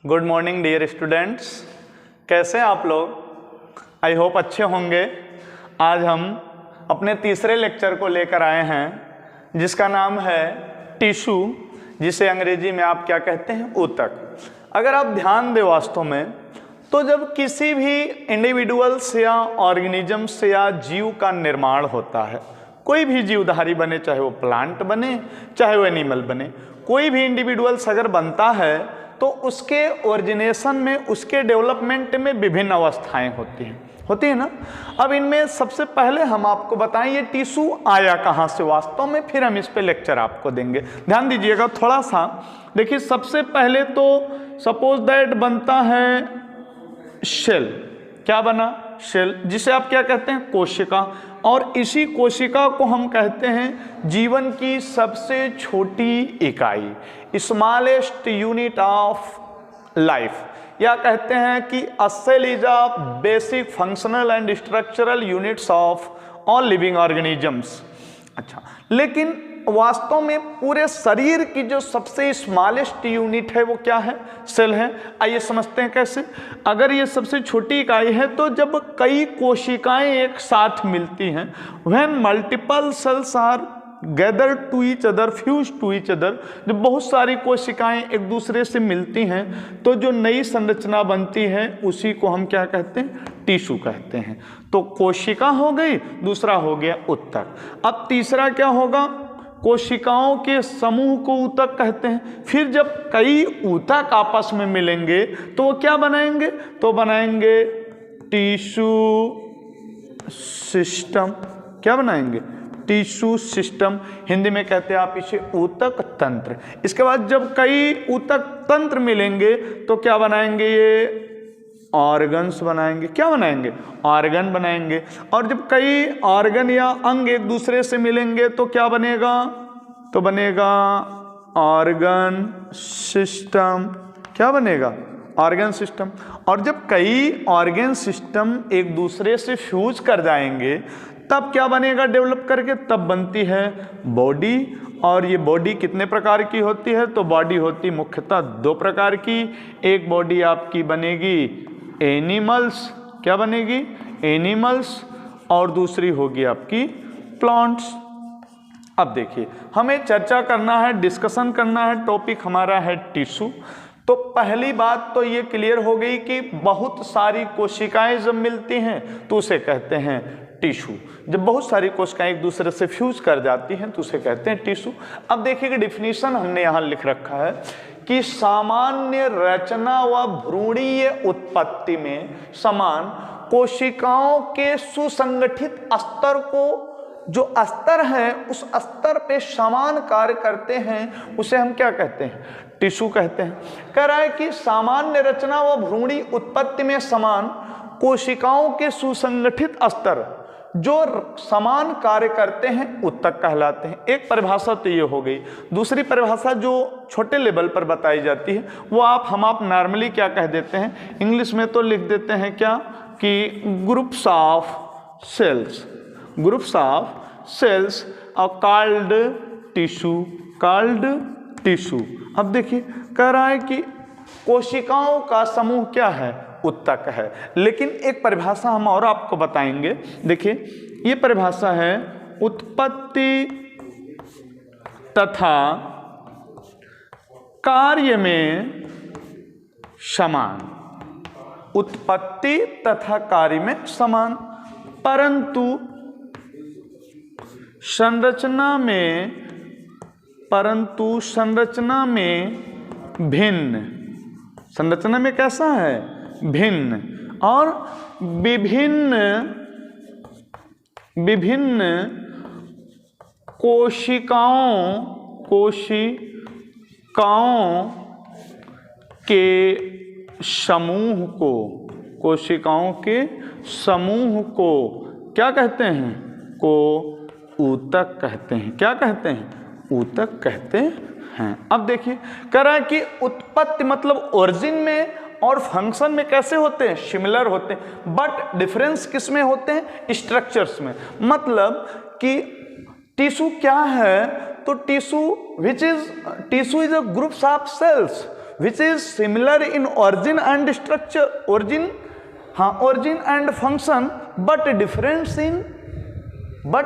Good morning dear students, कैसे हैं आप लोग? आई होप अच्छे होंगे। आज हम अपने तीसरे लेक्चर को लेकर आए हैं जिसका नाम है टिश्यू, जिसे अंग्रेजी में आप क्या कहते हैं? ऊतक। अगर आप ध्यान दें वास्तव में तो जब किसी भी इंडिविजुअल्स या ऑर्गेनिजम्स या जीव का निर्माण होता है, कोई भी जीवधारी बने, चाहे वो प्लांट बने चाहे वो एनिमल बने, कोई भी इंडिविजुअल्स अगर बनता है तो उसके ओरिजिनेशन में, उसके डेवलपमेंट में विभिन्न अवस्थाएं होती हैं ना। अब इनमें सबसे पहले हम आपको बताएं ये टिश्यू आया कहाँ से वास्तव में, फिर हम इस पे लेक्चर आपको देंगे। ध्यान दीजिएगा थोड़ा सा। देखिए सबसे पहले तो सपोज दैट बनता है शेल। क्या बना? शेल, जिसे आप क्या कहते हैं? कोशिका। और इसी कोशिका को हम कहते हैं जीवन की सबसे छोटी इकाई, स्मॉलेस्ट यूनिट ऑफ लाइफ, या कहते हैं कि a cell is a basic functional and structural units of all living organisms. अच्छा, लेकिन वास्तव में पूरे शरीर की जो सबसे स्मॉलेस्ट यूनिट है वो क्या है? सेल है। आइए समझते हैं कैसे। अगर ये सबसे छोटी इकाई है तो जब कई कोशिकाएं एक साथ मिलती हैं, when multiple cells are gather to each other, fuse to each other, जब बहुत सारी कोशिकाएं एक दूसरे से मिलती हैं तो जो नई संरचना बनती है उसी को हम क्या कहते हैं? टिश्यू कहते हैं। तो कोशिका हो गई, दूसरा हो गया ऊतक। अब तीसरा क्या होगा? कोशिकाओं के समूह को ऊतक कहते हैं। फिर जब कई ऊतक आपस में मिलेंगे तो वो क्या बनाएंगे? तो बनाएंगे टिश्यू सिस्टम। क्या बनाएंगे? Tissue system. हिंदी में कहते हैं आप इसे ऊतक तंत्र। इसके बाद जब कई ऊतक तंत्र मिलेंगे तो क्या बनाएंगे? ये ऑर्गन्स बनाएंगे। क्या बनाएंगे? ऑर्गन बनाएंगे। और जब कई ऑर्गन या अंग एक दूसरे से मिलेंगे तो क्या बनेगा? तो बनेगा ऑर्गन सिस्टम। क्या बनेगा? Organ system. और जब कई ऑर्गन सिस्टम एक दूसरे से फ्यूज कर जाएंगे तब क्या बनेगा डेवलप करके? तब बनती है बॉडी। और ये बॉडी कितने प्रकार की होती है? तो बॉडी होती मुख्यतः दो प्रकार की। एक बॉडी आपकी बनेगी एनिमल्स। क्या बनेगी? एनिमल्स। और दूसरी होगी आपकी प्लांट्स। अब देखिए हमें चर्चा करना है, डिस्कशन करना है, टॉपिक हमारा है टिश्यू। तो पहली बात तो ये क्लियर हो गई कि बहुत सारी कोशिकाएं जब मिलती हैं तो उसे कहते हैं टिश्यू। जब बहुत सारी कोशिकाएं एक दूसरे से फ्यूज कर जाती हैं तो उसे कहते हैं टिश्यू। अब देखिए डिफिनीशन हमने यहाँ लिख रखा है कि सामान्य रचना व भ्रूणीय उत्पत्ति में समान कोशिकाओं के सुसंगठित स्तर को, जो स्तर है उस स्तर पे समान कार्य करते हैं, उसे हम क्या कहते हैं? टिश्यू कहते हैं। कह रहा है कि सामान्य रचना व भ्रूणी उत्पत्ति में समान कोशिकाओं के सुसंगठित स्तर जो समान कार्य करते हैं ऊतक कहलाते हैं। एक परिभाषा तो ये हो गई। दूसरी परिभाषा जो छोटे लेवल पर बताई जाती है वो आप नॉर्मली क्या कह देते हैं? इंग्लिश में तो लिख देते हैं क्या कि groups of cells. Groups of cells are called tissue. Called tissue. अब देखिए कह रहा है कि कोशिकाओं का समूह क्या है? ऊतक है। लेकिन एक परिभाषा हम और आपको बताएंगे। देखिए ये परिभाषा है उत्पत्ति तथा कार्य में समान। उत्पत्ति तथा कार्य में समान, परंतु संरचना में भिन्न। संरचना में कैसा है? भिन्न। और विभिन्न कोशिकाओं के समूह को क्या कहते हैं? को ऊतक कहते हैं। क्या कहते हैं? ऊतक कहते हैं। अब देखिए कह रहा है कि उत्पत्ति मतलब ओरिजिन में और फंक्शन में कैसे होते हैं? सिमिलर होते हैं, बट डिफरेंस किस में होते हैं? स्ट्रक्चर्स में। मतलब कि टिश्यू क्या है? तो tissue is a groups of cells which is similar in origin and structure, origin, हाँ origin and function, but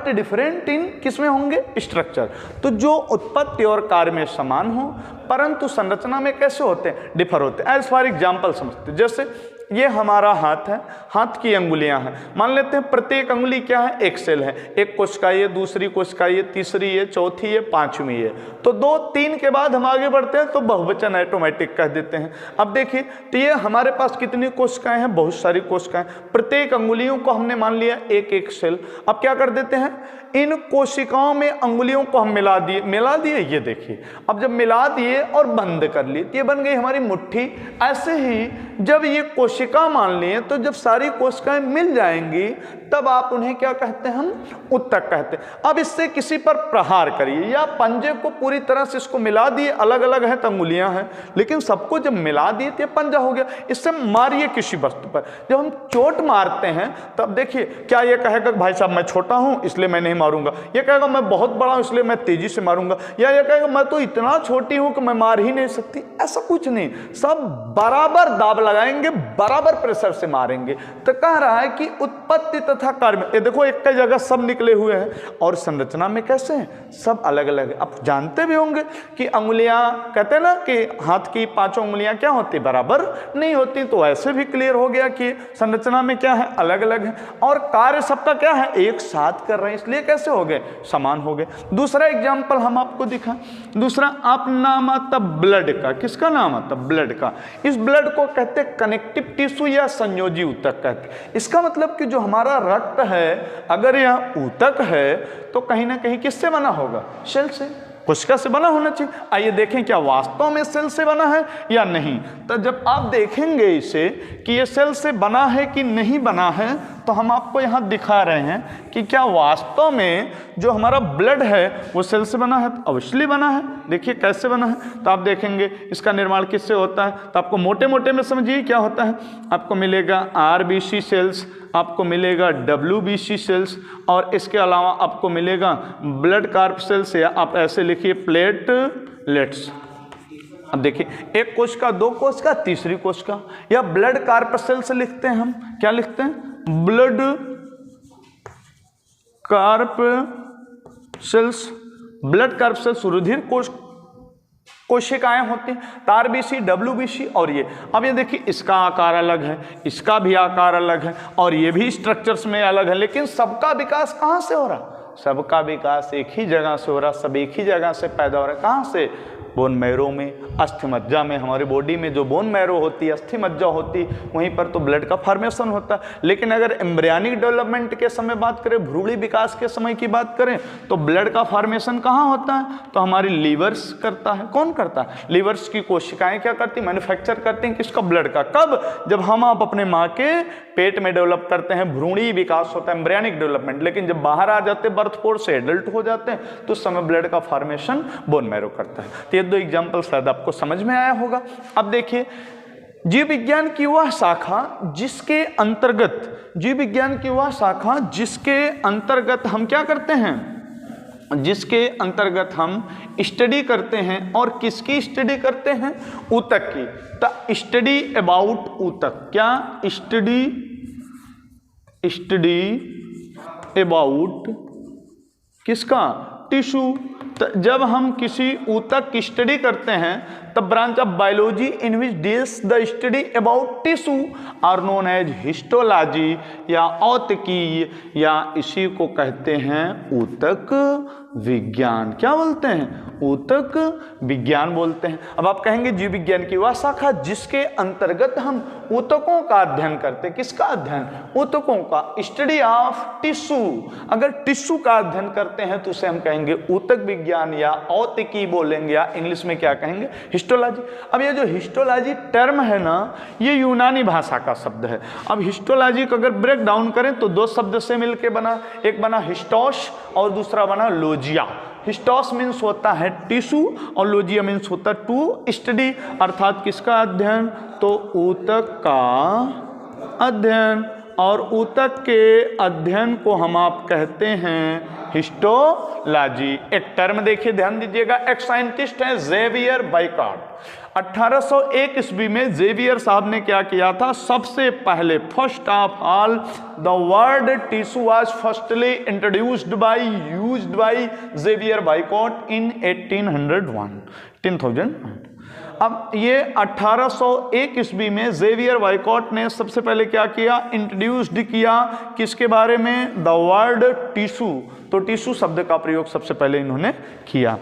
different in किसमें होंगे, स्ट्रक्चर। तो जो उत्पत्ति और कार्य में समान हो परंतु संरचना में कैसे होते हैं, डिफर होते हैं। एज फॉर एग्जाम्पल समझते, जैसे ये हमारा हाथ है, हाथ की अंगुलियां हैं, मान लेते हैं प्रत्येक अंगुली क्या है, एक सेल है, एक कोशिकाएं, दूसरी कोशिकाएं, तीसरी है, चौथी है, पांचवी है। तो 2 3 के बाद हम आगे बढ़ते हैं तो बहुवचन ऑटोमेटिक कह देते हैं। अब देखिए तो ये हमारे पास कितनी कोशिकाएं हैं, बहुत सारी कोशिकाएं, प्रत्येक अंगुलियों को हमने मान लिया एक एक सेल। अब क्या कर देते हैं, इन कोशिकाओं में अंगुलियों को हम मिला दिए, ये देखिए। अब जब मिला दिए और बंद कर लिए तो ये बन गई हमारी मुट्ठी। ऐसे ही जब ये कोशिका मान लिए तो जब सारी कोशिकाएं मिल जाएंगी तब आप उन्हें क्या कहते हैं, हम ऊतक कहते हैं। अब इससे किसी पर प्रहार करिए या पंजे को पूरी तरह से इसको मिला दिए, अलग अलग है तो अंगुलियां हैं लेकिन सबको जब मिला दिए तो ये पंजा हो गया। इससे मारिए किसी वस्तु पर, जब हम चोट मारते हैं तब देखिए क्या ये कहेगा भाई साहब मैं छोटा हूं इसलिए मैं नहीं मारूंगा, ये कहेगा मैं बहुत बड़ा हूं इसलिए मैं तेजी से मारूंगा, या ये कहेगा मैं तो इतना छोटी हूं कि मैं मार ही नहीं सकती। ऐसा कुछ नहीं, सब बराबर दाब लगाएंगे, बराबर प्रेशर से मारेंगे। तो कह रहा है कि उत्पत्ति तथा कार्य में, ये देखो एक जगह सब निकले हुए हैं और संरचना में कैसे हैं, सब अलग अलग है। आप जानते भी होंगे कि अंगुलियां, कहते हैं ना कि हाथ की 5 उंगलियां क्या होती, बराबर नहीं होती। तो ऐसे भी क्लियर हो गया कि संरचना में क्या है, अलग अलग है, और कार्य सबका क्या है, एक साथ कर रहे हैं, इसलिए कैसे हो गए, समान हो गए। दूसरा एग्जाम्पल हम आपको दिखा, दूसरा आप नाम आता ब्लड का, किसका नाम आता, ब्लड का। इस ब्लड को कहते हैं कनेक्टिव टिश्यू या संयोजी ऊतक कहते हैं। इसका मतलब कि जो हमारा रक्त है अगर यह ऊतक है तो कहीं ना कहीं किससे बना होगा, सेल से, कोशिका से बना होना चाहिए। आइए देखें क्या वास्तव में सेल से बना है या नहीं। तो जब आप देखेंगे इसे कि ये सेल से बना है कि नहीं बना है तो हम आपको यहाँ दिखा रहे हैं कि क्या वास्तव में जो हमारा ब्लड है वो सेल से बना है, तो अवश्य बना है। देखिए कैसे बना है, तो आप देखेंगे इसका निर्माण किससे होता है। तो आपको मोटे मोटे में समझिए क्या होता है, आपको मिलेगा RBC सेल्स, आपको मिलेगा WBC सेल्स, और इसके अलावा आपको मिलेगा ब्लड कार्प सेल्स, या आप ऐसे लिखिए प्लेटलेट्स। अब देखिए एक कोशिका, 2 कोशिका, तीसरी कोशिका, या ब्लड कार्प सेल्स लिखते हैं हम, क्या लिखते हैं, blood corpuscles. Blood corpuscles रुधिर कोशिकाएं होती हैं, RBC, WBC और ये। अब ये देखिए इसका आकार अलग है, इसका भी आकार अलग है, और ये भी स्ट्रक्चर्स में अलग है, लेकिन सबका विकास कहाँ से हो रहा, सबका विकास एक ही जगह से हो रहा, सब एक ही जगह से पैदा हो रहा है। कहाँ से, बोन मैरो में, अस्थि मज्जा में। हमारी बॉडी में जो बोन मैरो होती है, अस्थि मज्जा होती है, वहीं पर तो ब्लड का फॉर्मेशन होता है। लेकिन अगर एम्ब्रियनिक डेवलपमेंट के समय बात करें, भ्रूणी विकास के समय की बात करें, तो ब्लड का फॉर्मेशन कहाँ होता है, तो हमारी लीवर्स करता है। कौन करता है, लीवर्स की कोशिकाएं क्या करती, मैन्युफैक्चर करती हैं किसका, ब्लड का। कब, जब हम आप अपने माँ के पेट में डेवलप करते हैं, भ्रूणी विकास होता है, एम्ब्रियनिक डेवलपमेंट। लेकिन जब बाहर आ जाते हैं, बर्थ फोर्स से एडल्ट हो जाते हैं, तो उस समय ब्लड का फॉर्मेशन बोन मैरो करता है। तो ये 2 एग्जाम्पल शायद आपको समझ में आया होगा। अब देखिए जीव विज्ञान की वह शाखा जिसके अंतर्गत, जीव विज्ञान की वह शाखा जिसके अंतर्गत हम क्या करते हैं, जिसके अंतर्गत हम स्टडी करते हैं, और किसकी स्टडी करते हैं, ऊतक की। द स्टडी अबाउट ऊतक, क्या, स्टडी अबाउट किसका, टिश्यू। जब हम किसी ऊतक की स्टडी करते हैं तब branch of biology in which deals the study about tissue are known as histology या औतकीय, या इसी को कहते हैं ऊतक विज्ञान। क्या बोलते हैं, ऊतक विज्ञान बोलते हैं। अब आप कहेंगे जीव विज्ञान की वह शाखा जिसके अंतर्गत हम ऊतकों का अध्ययन करते हैं। किसका अध्ययन, ऊतकों का, स्टडी ऑफ टिश्यू। अगर टिश्यू का अध्ययन करते हैं तो उसे हम कहेंगे ऊतक विज्ञान या औतकी बोलेंगे, या इंग्लिश में क्या कहेंगे, हिस्टोलॉजी। अब ये जो हिस्टोलॉजी टर्म है ना, ये यूनानी भाषा का शब्द है। अब हिस्टोलॉजी को अगर ब्रेक डाउन करें तो 2 शब्द से मिलकर बना, एक बना हिस्टोस और दूसरा बना लोजिया। हिस्टोस मीन्स होता है टिश्यू और लोजिया मीन्स होता है टू स्टडी, अर्थात किसका अध्ययन, तो ऊतक का अध्ययन। और ऊतक के अध्ययन को हम आप कहते हैं हिस्टोलॉजी। एक टर्म देखिए, ध्यान दीजिएगा, एक साइंटिस्ट है जेवियर बाइकॉट। 1801 ईस्वी में जेवियर साहब ने क्या किया था, सबसे पहले first of all the word tissue was firstly introduced by used by Xavier Bichat in 1801। अब ये 1801 ईस्वी में जेवियर बाइकॉट ने सबसे पहले क्या किया, इंट्रोड्यूस्ड किया किसके बारे में, द वर्ड टिश्यू। तो टिश्यू शब्द का प्रयोग सबसे पहले इन्होंने किया।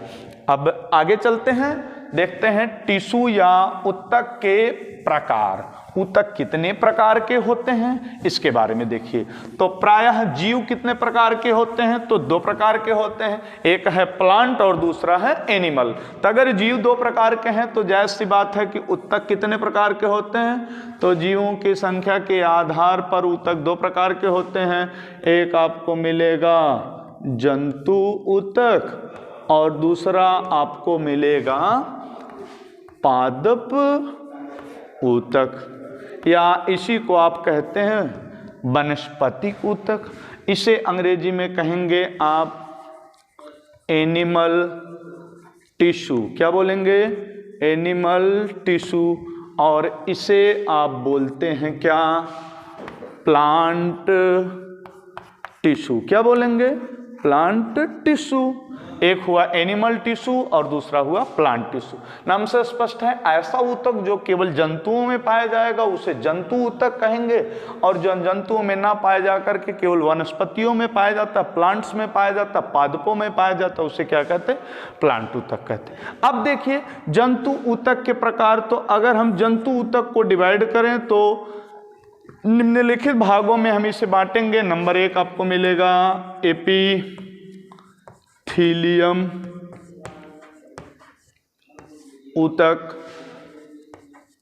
अब आगे चलते हैं, देखते हैं टिश्यू या ऊतक के प्रकार। ऊतक कितने प्रकार के होते हैं इसके बारे में देखिए। तो प्रायः जीव कितने प्रकार के होते हैं, तो 2 प्रकार के होते हैं, एक है प्लांट और दूसरा है एनिमल। तो अगर जीव 2 प्रकार के हैं तो जायज़ सी बात है कि ऊतक कितने प्रकार के होते हैं, तो जीवों की संख्या के आधार पर ऊतक 2 प्रकार के होते हैं। एक आपको मिलेगा जंतु ऊतक और दूसरा आपको मिलेगा पादप ऊतक, या इसी को आप कहते हैं वनस्पतिक ऊतक। इसे अंग्रेजी में कहेंगे आप एनिमल टिश्यू। क्या बोलेंगे, एनिमल टिश्यू। और इसे आप बोलते हैं क्या, प्लांट टिश्यू। क्या बोलेंगे, प्लांट टिश्यू। एक हुआ एनिमल टिश्यू और दूसरा हुआ प्लांट टिश्यू। नाम से स्पष्ट है, ऐसा ऊतक जो केवल जंतुओं में पाया जाएगा उसे जंतु ऊतक कहेंगे, और जो जंतुओं में ना पाया जा करके केवल वनस्पतियों में पाया जाता, प्लांट्स में पाया जाता, पादपों में पाया जाता, उसे क्या कहते हैं, प्लांट ऊतक कहते हैं। अब देखिए जंतु ऊतक के प्रकार। तो अगर हम जंतु ऊतक को डिवाइड करें तो निम्नलिखित भागों में हम इसे बांटेंगे। नंबर 1 आपको मिलेगा एपिथीलियम ऊतक,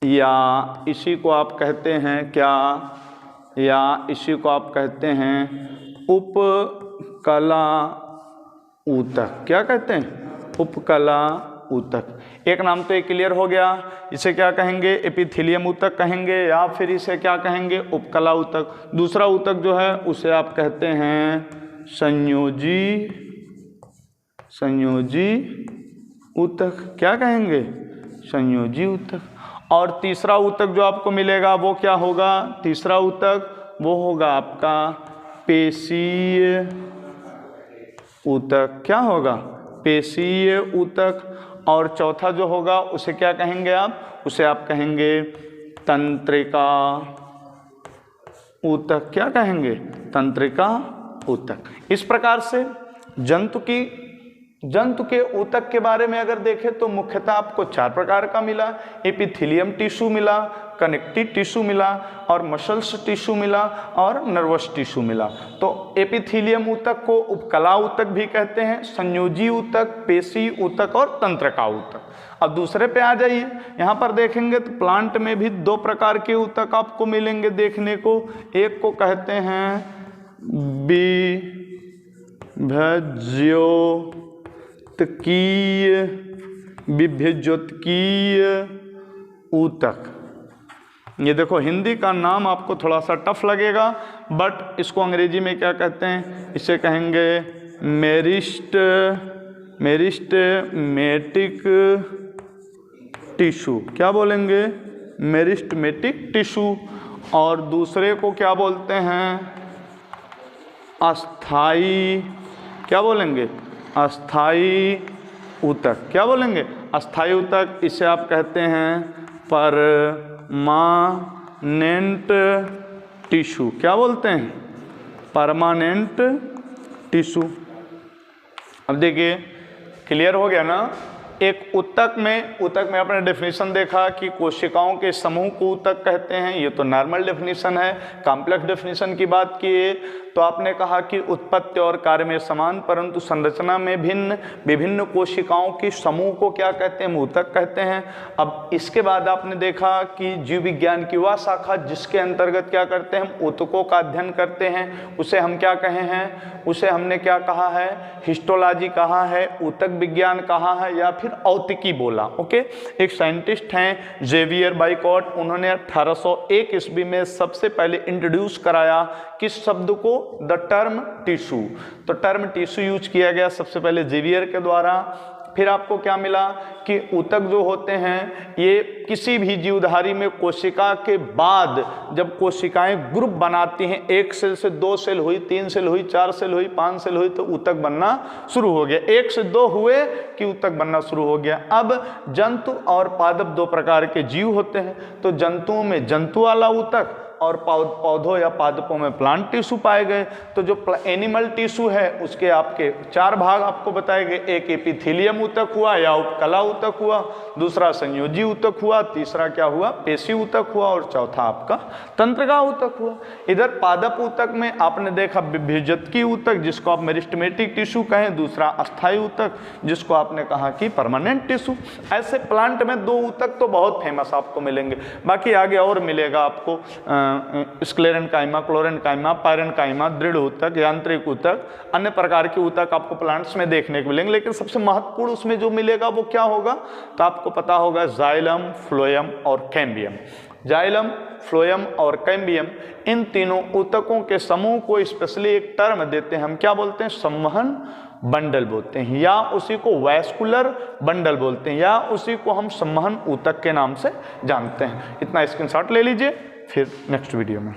या इसी को आप कहते हैं क्या, या इसी को आप कहते हैं उपकला ऊतक। क्या कहते हैं, उपकला ऊतक। एक नाम तो ये क्लियर हो गया, इसे क्या कहेंगे, एपिथेलियम ऊतक कहेंगे, या फिर इसे क्या कहेंगे, उपकला ऊतक। दूसरा ऊतक जो है उसे आप कहते हैं संयोजी ऊतक। क्या कहेंगे, संयोजी ऊतक। और तीसरा ऊतक जो आपको मिलेगा वो क्या होगा, तीसरा ऊतक वो होगा आपका पेशीय ऊतक। क्या होगा, पेशीय ऊतक। और चौथा जो होगा उसे क्या कहेंगे आप, उसे आप कहेंगे तंत्रिका ऊतक। क्या कहेंगे, तंत्रिका ऊतक। इस प्रकार से जंतु के ऊतक के बारे में अगर देखें तो मुख्यतः आपको 4 प्रकार का मिला। एपिथेलियम टिश्यू मिला, कनेक्टिव टिश्यू मिला, और मसल्स टिश्यू मिला, और नर्वस टिश्यू मिला। तो एपिथेलियम ऊतक को उपकला ऊतक भी कहते हैं, संयोजी ऊतक, पेशी ऊतक और तंत्रिका ऊतक। अब दूसरे पे आ जाइए, यहाँ पर देखेंगे तो प्लांट में भी 2 प्रकार के ऊतक आपको मिलेंगे देखने को। एक को कहते हैं विभज्योतकीय ऊतक। ये देखो हिंदी का नाम आपको थोड़ा सा टफ लगेगा, बट इसको अंग्रेजी में क्या कहते हैं, इसे कहेंगे मेरिस्टेमेटिक टिश्यू। क्या बोलेंगे, मेरिस्टेमेटिक टिश्यू। और दूसरे को क्या बोलते हैं, अस्थाई। क्या बोलेंगे, अस्थाई ऊतक। क्या बोलेंगे, अस्थाई ऊतक। इसे आप कहते हैं परमानेंट टिश्यू। क्या बोलते हैं, परमानेंट टिश्यू। अब देखिए क्लियर हो गया ना। एक ऊतक में आपने डेफिनेशन देखा कि कोशिकाओं के समूह को ऊतक कहते हैं, ये तो नॉर्मल डेफिनेशन है। कॉम्प्लेक्स डेफिनेशन की बात किए तो आपने कहा कि उत्पत्ति और कार्य में समान परंतु संरचना में भिन्न विभिन्न कोशिकाओं के समूह को क्या कहते हैं, ऊतक कहते हैं। अब इसके बाद आपने देखा कि जीव विज्ञान की वह शाखा जिसके अंतर्गत क्या करते हैं, हम ऊतकों का अध्ययन करते हैं, उसे हम क्या कहे हैं, उसे हमने क्या कहा है, हिस्टोलॉजी कहा है, ऊतक विज्ञान कहा है, या फिर फिर औतिकी बोला। ओके, एक साइंटिस्ट हैं जेवियर बाइकॉट, उन्होंने 1801 ईस्वी में सबसे पहले इंट्रोड्यूस कराया किस शब्द को, द टर्म टिश्यू। तो टर्म टिश्यू यूज किया गया सबसे पहले जेवियर के द्वारा। फिर आपको क्या मिला कि ऊतक जो होते हैं ये किसी भी जीवधारी में कोशिका के बाद जब कोशिकाएं ग्रुप बनाती हैं, 1 सेल से 2 सेल हुई, 3 सेल हुई, 4 सेल हुई, 5 सेल हुई, तो ऊतक बनना शुरू हो गया। 1 से 2 हुए कि ऊतक बनना शुरू हो गया। अब जंतु और पादप 2 प्रकार के जीव होते हैं, तो जंतुओं में जंतु वाला ऊतक और पौधों या पादपों में प्लांट टिश्यू पाए गए। तो जो एनिमल टिश्यू है उसके आपके 4 भाग आपको बताए गए, एक एपिथेलियम ऊतक हुआ या उपकला ऊतक हुआ, दूसरा संयोजी ऊतक हुआ, तीसरा क्या हुआ, पेशी ऊतक हुआ, और चौथा आपका तंत्रिका ऊतक हुआ। इधर पादप ऊतक में आपने देखा विभेजकी ऊतक जिसको आप मेरिस्टेमेटिक टिश्यू कहें, दूसरा अस्थायी ऊतक जिसको आपने कहा कि परमानेंट टिश्यू। ऐसे प्लांट में 2 ऊतक तो बहुत फेमस आपको मिलेंगे, बाकी आगे और मिलेगा आपको स्क्लेरेनकाइमा, क्लोरेनकाइमा, पायरेनकाइमा, दृढ़ ऊतक, यांत्रिक ऊतक, अन्य प्रकार के ऊतक आपको प्लांट्स में देखने को मिलेंगे। लेकिन सबसे महत्वपूर्ण उसमें जो मिलेगा वो क्या होगा, तो आपको पता होगा जाइलम, फ्लोएम और कैम्बियम। जाइलम, फ्लोएम और कैम्बियम, इन तीनों ऊतकों के समूह को स्पेशली एक टर्म देते हैं, हम क्या बोलते हैं, संवहन बंडल बोलते हैं, या उसी को वैस्कुलर बंडल बोलते हैं, या उसी को हम संवहन ऊतक के नाम से जानते हैं। इतना स्क्रीनशॉट ले लीजिए, फिर नेक्स्ट वीडियो में